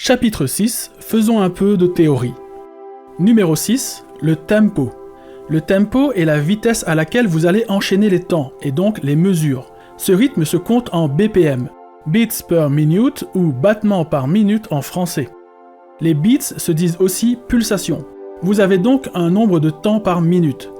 Chapitre 6, faisons un peu de théorie. Numéro 6, le tempo. Le tempo est la vitesse à laquelle vous allez enchaîner les temps, et donc les mesures. Ce rythme se compte en BPM, beats per minute ou battements par minute en français. Les beats se disent aussi pulsations. Vous avez donc un nombre de temps par minute.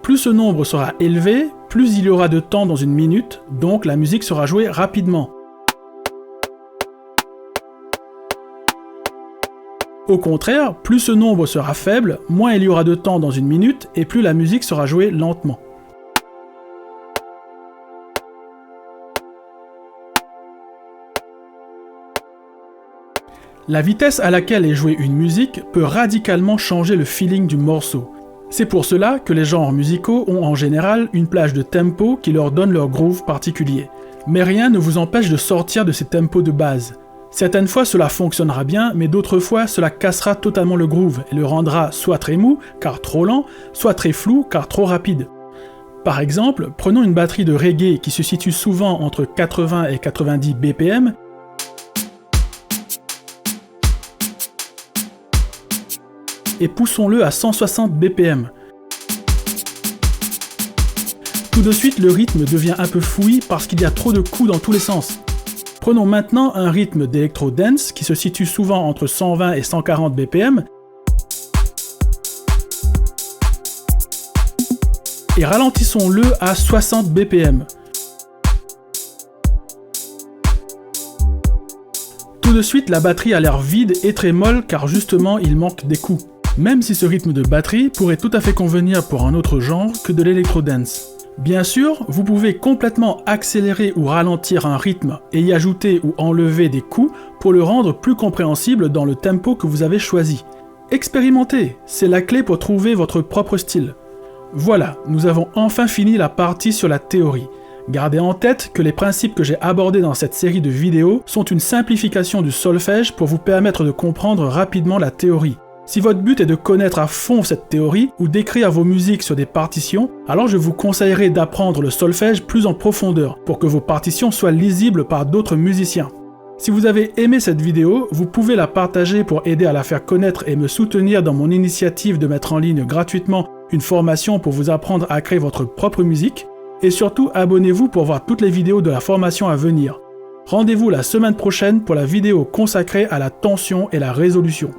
Plus ce nombre sera élevé, plus il y aura de temps dans une minute, donc la musique sera jouée rapidement. Au contraire, plus ce nombre sera faible, moins il y aura de temps dans une minute et plus la musique sera jouée lentement. La vitesse à laquelle est jouée une musique peut radicalement changer le feeling du morceau. C'est pour cela que les genres musicaux ont en général une plage de tempo qui leur donne leur groove particulier. Mais rien ne vous empêche de sortir de ces tempos de base. Certaines fois cela fonctionnera bien, mais d'autres fois cela cassera totalement le groove et le rendra soit très mou, car trop lent, soit très flou, car trop rapide. Par exemple, prenons une batterie de reggae qui se situe souvent entre 80 et 90 BPM, et poussons-le à 160 BPM. Tout de suite, le rythme devient un peu fouillis parce qu'il y a trop de coups dans tous les sens. Prenons maintenant un rythme d'électro-dance qui se situe souvent entre 120 et 140 BPM et ralentissons-le à 60 BPM. Tout de suite, la batterie a l'air vide et très molle car justement il manque des coups. Même si ce rythme de batterie pourrait tout à fait convenir pour un autre genre que de l'électro-dance. Bien sûr, vous pouvez complètement accélérer ou ralentir un rythme et y ajouter ou enlever des coups pour le rendre plus compréhensible dans le tempo que vous avez choisi. Expérimentez, c'est la clé pour trouver votre propre style. Voilà, nous avons enfin fini la partie sur la théorie. Gardez en tête que les principes que j'ai abordés dans cette série de vidéos sont une simplification du solfège pour vous permettre de comprendre rapidement la théorie. Si votre but est de connaître à fond cette théorie ou d'écrire vos musiques sur des partitions, alors je vous conseillerais d'apprendre le solfège plus en profondeur pour que vos partitions soient lisibles par d'autres musiciens. Si vous avez aimé cette vidéo, vous pouvez la partager pour aider à la faire connaître et me soutenir dans mon initiative de mettre en ligne gratuitement une formation pour vous apprendre à créer votre propre musique. Et surtout, abonnez-vous pour voir toutes les vidéos de la formation à venir. Rendez-vous la semaine prochaine pour la vidéo consacrée à la tension et la résolution.